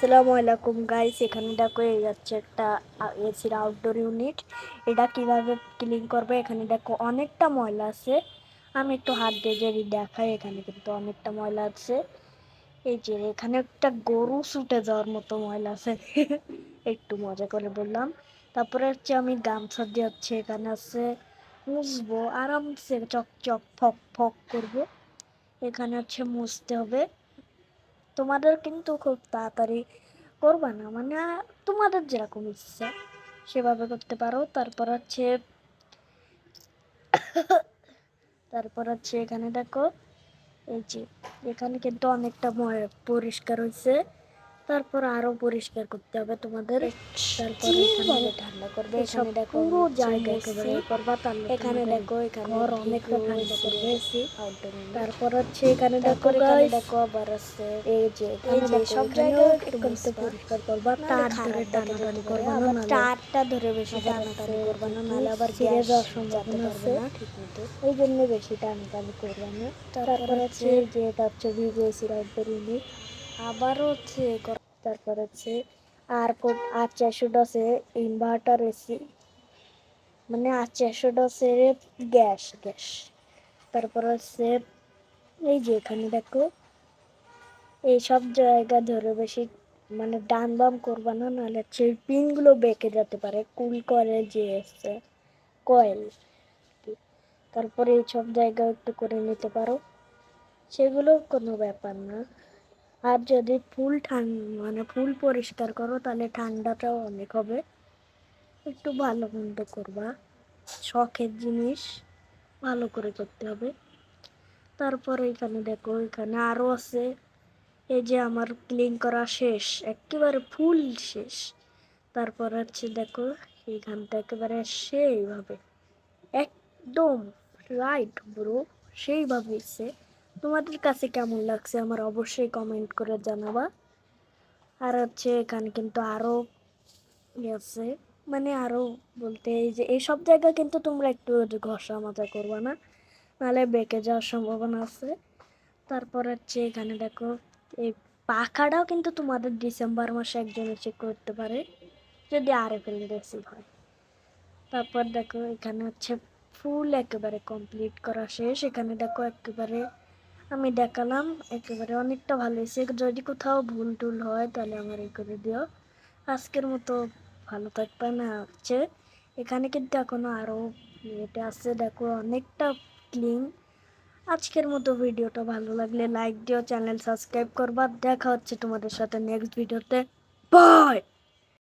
আসসালামু আলাইকুম গাইস, এখানে দেখো এই যাচ্ছে একটা এসির আউটডোর ইউনিট। এটা কিভাবে ক্লিন করবে, এখানে দেখো অনেকটা ময়লা আছে। আমি একটু হাত দিয়ে যদি দেখাই, এখানে কিন্তু অনেকটা ময়লা আছে। এই যে এখানে একটা গরু ছুটে যাওয়ার মতো ময়লা আছে। একটু মজা করে বললাম। তারপরে হচ্ছে আমি গামছা দিয়ে হচ্ছে এখানে আছে মুছবো, আরামসে চকচক ফক ফক করবো। এখানে হচ্ছে মুছতে হবে। তোমাদের কিন্তু খুব তাড়াতাড়ি করবা না, মানে তোমাদের যেরকম ইচ্ছা সেভাবে করতে পারো। তারপর হচ্ছে এখানে দেখো, এই যে এখানে কিন্তু অনেকটা পরিষ্কার হয়েছে। তারপর আরো পরিষ্কার করতে হবে তোমাদের। তারপর এখানে ঠান্ডা করবে, এখানে দেখো পুরো জায়গা একেবারে করবা, তাহলে এখানে দেখো এখানে ঘর অনেকটা ঠান্ডা করবে এসি। তারপর হচ্ছে এখানে দেখো গাইস, আবার আছে এই যে এখানে দেখো সব জায়গা একটু পরিষ্কার করবা, তার ধরে টানাটানি করবা না, তারটা ধরে বেশি টানাটানি করবা না, নাহলে আবার ছিঁড়ে যাওয়ার সম্ভাবনা আছে। এই জন্য বেশি টানাটানি করবা না। তারপর হচ্ছে যে এটা হচ্ছে ভিভো এসির আউটডোর ইউনিট। আবারও হচ্ছে তারপর হচ্ছে আর 410 ইনভার্টার এসি, মানে আর 410 গ্যাস। তারপর হচ্ছে এই যে এখানে দেখো, এই সব জায়গা ধরে বেশি মানে ডান বাম করবা না, নাহলে হচ্ছে পিন গুলো বেঁকে যেতে পারে, কুল করে যে এসছে কয়েল। তারপরে এই সব জায়গা একটু করে নিতে পারো, সেগুলো কোনো ব্যাপার না। আর যদি মানে ফুল পরিষ্কার করো, তাহলে ঠান্ডাটাও অনেক হবে। একটু ভালো মন্দ করবা, শখের জিনিস ভালো করে করতে হবে। তারপরে এখানে দেখো, এখানে আরো আছে। এই যে আমার ক্লিন করা শেষ, একেবারে ফুল শেষ। তারপর হচ্ছে দেখো, এইখানটা একেবারে সেইভাবে একদম রাইট ব্রো, সেইভাবে এসে। তোমাদের কাছে কেমন লাগছে আমার অবশ্যই কমেন্ট করে জানাবা। আর হচ্ছে এখানে কিন্তু আরো আছে, মানে আরো বলতে এই যে এইসব জায়গা কিন্তু তোমরা একটু ঘষা মাজা করবা না, নাহলে বেঁকে যাওয়ার সম্ভাবনা আছে। তারপর হচ্ছে এখানে দেখো, এই পাখাটাও কিন্তু তোমাদের ডিসেম্বর মাসে একজন এসে করতে পারে, যদি আরএফএল রেসিভ হয়। তারপর দেখো এখানে হচ্ছে ফুল একেবারে কমপ্লিট করা শেষ। এখানে দেখো একেবারে আমি দেখালাম, একেবারে অনেকটা ভালো হয়েছে। যদি কোথাও ভুল টুল হয় তাহলে আমার এই করে দিও। আজকের মতো ভালো থাকবে না হচ্ছে, এখানে কিন্তু এখনো আরো এটা আছে দেখো, অনেকটা ক্লিন। আজকের মতো ভিডিওটা ভালো লাগলে লাইক দিও, চ্যানেল সাবস্ক্রাইব করবা। দেখা হচ্ছে তোমাদের সাথে নেক্সট ভিডিওতে। বাই।